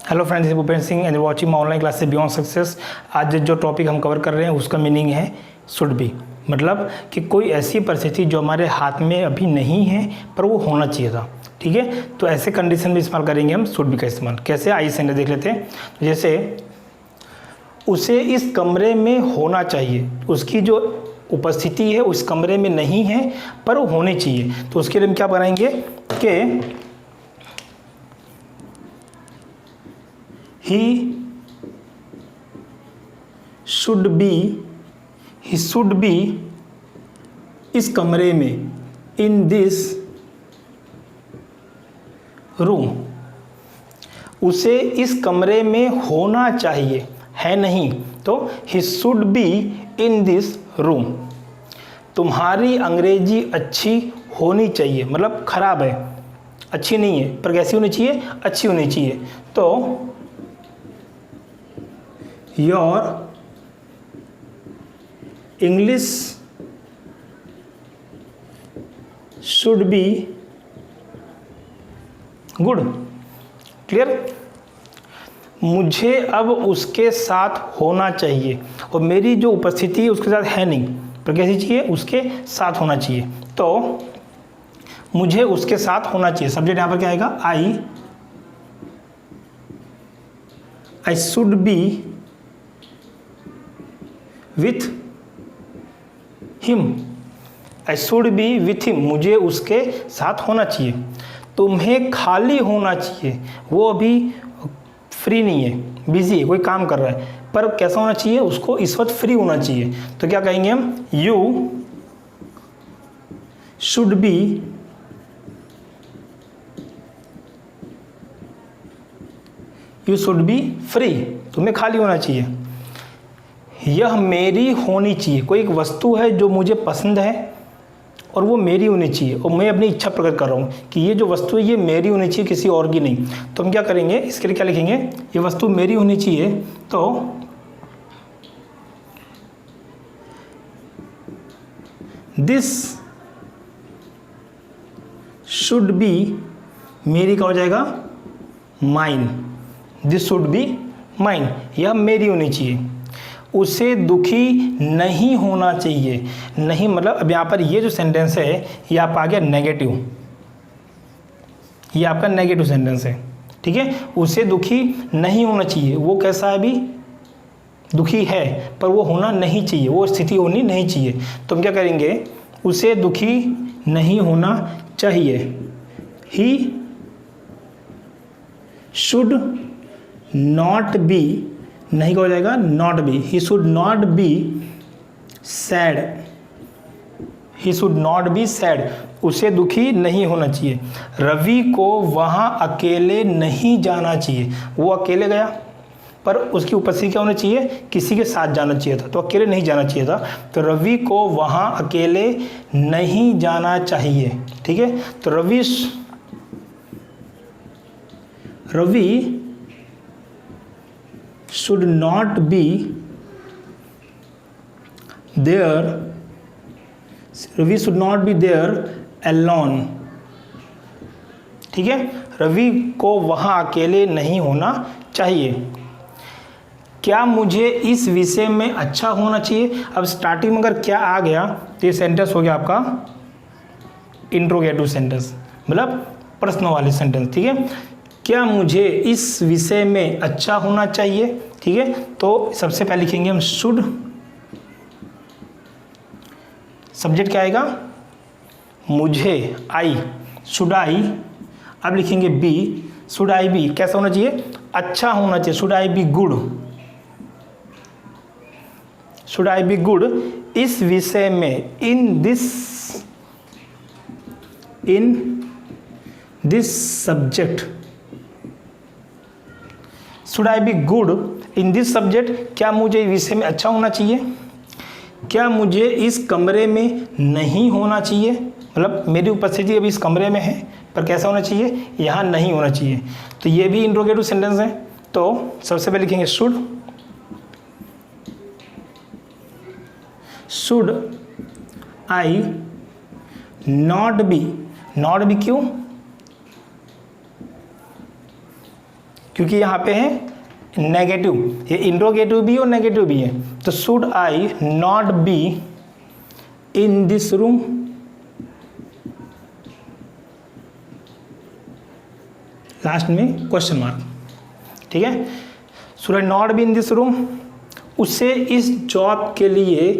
Hello friends, Bhupendra Singh and watching my online classes beyond success. आज जो topic हम cover कर रहे हैं उसका मीनिंग है शुड बी, मतलब कि कोई ऐसी परिस्थिति जो हमारे हाथ में अभी नहीं है पर वो होना चाहिए था। ठीक है, तो ऐसे कंडीशन में इस्तेमाल करेंगे हम शुड बी का इस्तेमाल। कैसे, आइए सेंटेंस देख लेते हैं। जैसे उसे इस कमरे में होना चाहिए, उसकी जो उपस्थिति है उस कमरे में नहीं है पर वो होनी चाहिए, तो उसके लिए हम क्या बनाएंगे कि he should be इस कमरे में, in this room, उसे इस कमरे में होना चाहिए, है नहीं, तो he should be in this room। तुम्हारी अंग्रेजी अच्छी होनी चाहिए, मतलब खराब है, अच्छी नहीं है, पर कैसी होनी चाहिए, अच्छी होनी चाहिए। तो your English should be good. Clear? मुझे अब उसके साथ होना चाहिए, और मेरी जो उपस्थिति है उसके साथ है नहीं, पर कैसी चाहिए, उसके साथ होना चाहिए। तो मुझे उसके साथ होना चाहिए, सब्जेक्ट यहां पर क्या आएगा, I should be with him, I should be with him, मुझे उसके साथ होना चाहिए। तुम्हें खाली होना चाहिए, वो अभी फ्री नहीं है, बिजी है, कोई काम कर रहा है, पर कैसा होना चाहिए, उसको इस वक्त फ्री होना चाहिए। तो क्या कहेंगे हम, यू शुड बी फ्री, तुम्हें खाली होना चाहिए। यह मेरी होनी चाहिए, कोई एक वस्तु है जो मुझे पसंद है और वो मेरी होनी चाहिए, और मैं अपनी इच्छा प्रकट कर रहा हूँ कि ये जो वस्तु है ये मेरी होनी चाहिए, किसी और की नहीं। तो हम क्या करेंगे, इसके लिए क्या लिखेंगे, ये वस्तु मेरी होनी चाहिए, तो दिस शुड बी, मेरी का हो जाएगा mine, this should be mine, यह मेरी होनी चाहिए। उसे दुखी नहीं होना चाहिए, नहीं मतलब अब यहाँ पर ये जो सेंटेंस है ये आप आ गया नेगेटिव, ये आपका नेगेटिव सेंटेंस है। ठीक है, उसे दुखी नहीं होना चाहिए, वो कैसा है, अभी दुखी है पर वो होना नहीं चाहिए, वो स्थिति होनी नहीं चाहिए। तो हम क्या करेंगे, उसे दुखी नहीं होना चाहिए, ही शुड नॉट बी, नहीं का हो जाएगा not be, he should not be sad, he should not be sad, उसे दुखी नहीं होना चाहिए। रवि को वहाँ अकेले नहीं जाना चाहिए, वो अकेले गया पर उसकी उपस्थिति क्या होनी चाहिए, किसी के साथ जाना चाहिए था, तो अकेले नहीं जाना चाहिए था। तो रवि को वहाँ अकेले नहीं जाना चाहिए। ठीक है, तो Ravi should not be there, Ravi should not be there alone। ठीक है, रवि को वहाँ अकेले नहीं होना चाहिए। क्या मुझे इस विषय में अच्छा होना चाहिए, अब स्टार्टिंग में अगर क्या आ गया तो ये सेंटेंस हो गया आपका इंट्रोगेटिव सेंटेंस, मतलब प्रश्न वाले सेंटेंस। ठीक है, क्या मुझे इस विषय में अच्छा होना चाहिए। ठीक है, तो सबसे पहले लिखेंगे हम शुड, सब्जेक्ट क्या आएगा, मुझे, आई, शुड आई, अब लिखेंगे बी, शुड आई बी, कैसा होना चाहिए, अच्छा होना चाहिए, should I be good, should I be good इस विषय में, in this subject, should I be good in this subject, क्या मुझे इस विषय में अच्छा होना चाहिए। क्या मुझे इस कमरे में नहीं होना चाहिए, मतलब मेरी उपस्थिति अभी इस कमरे में है पर कैसा होना चाहिए, यहाँ नहीं होना चाहिए। तो ये भी इंट्रोगेटिव सेंटेंस है। तो सबसे पहले लिखेंगे शुड आई नॉट बी क्यों, क्योंकि यहाँ पे है नेगेटिव, ये इंट्रोगेटिव भी और नेगेटिव भी है। तो should I not be in this room, last में क्वेश्चन मार्क, ठीक है। Should I not be in this room, उसे इस जॉब के लिए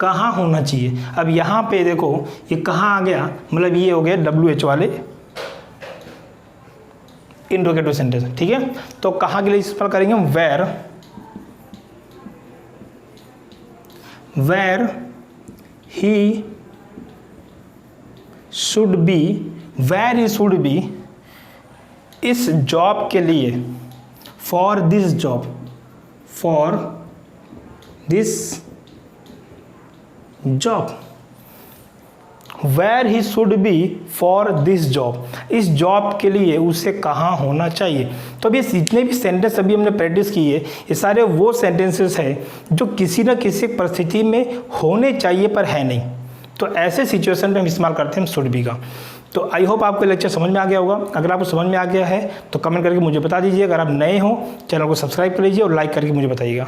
कहाँ होना चाहिए। अब यहाँ पे देखो ये कहाँ आ गया, मतलब ये हो गया WH वाले इंट्रोगेटिव सेंटेंस, ठीक है। तो कहाँ के लिए इस्तेमाल करेंगे हम, where he should be, where he should be इस जॉब के लिए, for this job, for this job, where he should be for this job, इस जॉब के लिए उसे कहाँ होना चाहिए। तो अब ये जितने भी सेंटेंस अभी हमने प्रैक्टिस की है, ये सारे वो सेंटेंसेस हैं जो किसी न किसी परिस्थिति में होने चाहिए पर है नहीं। तो ऐसे सिचुएशन में हम इस्तेमाल करते हैं शुड बी का। तो आई होप आपको लेक्चर समझ में आ गया होगा। अगर आपको समझ में आ गया है तो कमेंट करके मुझे बता दीजिए। अगर आप नए हो चैनल को सब्सक्राइब कर लीजिए और लाइक करके मुझे बताइएगा।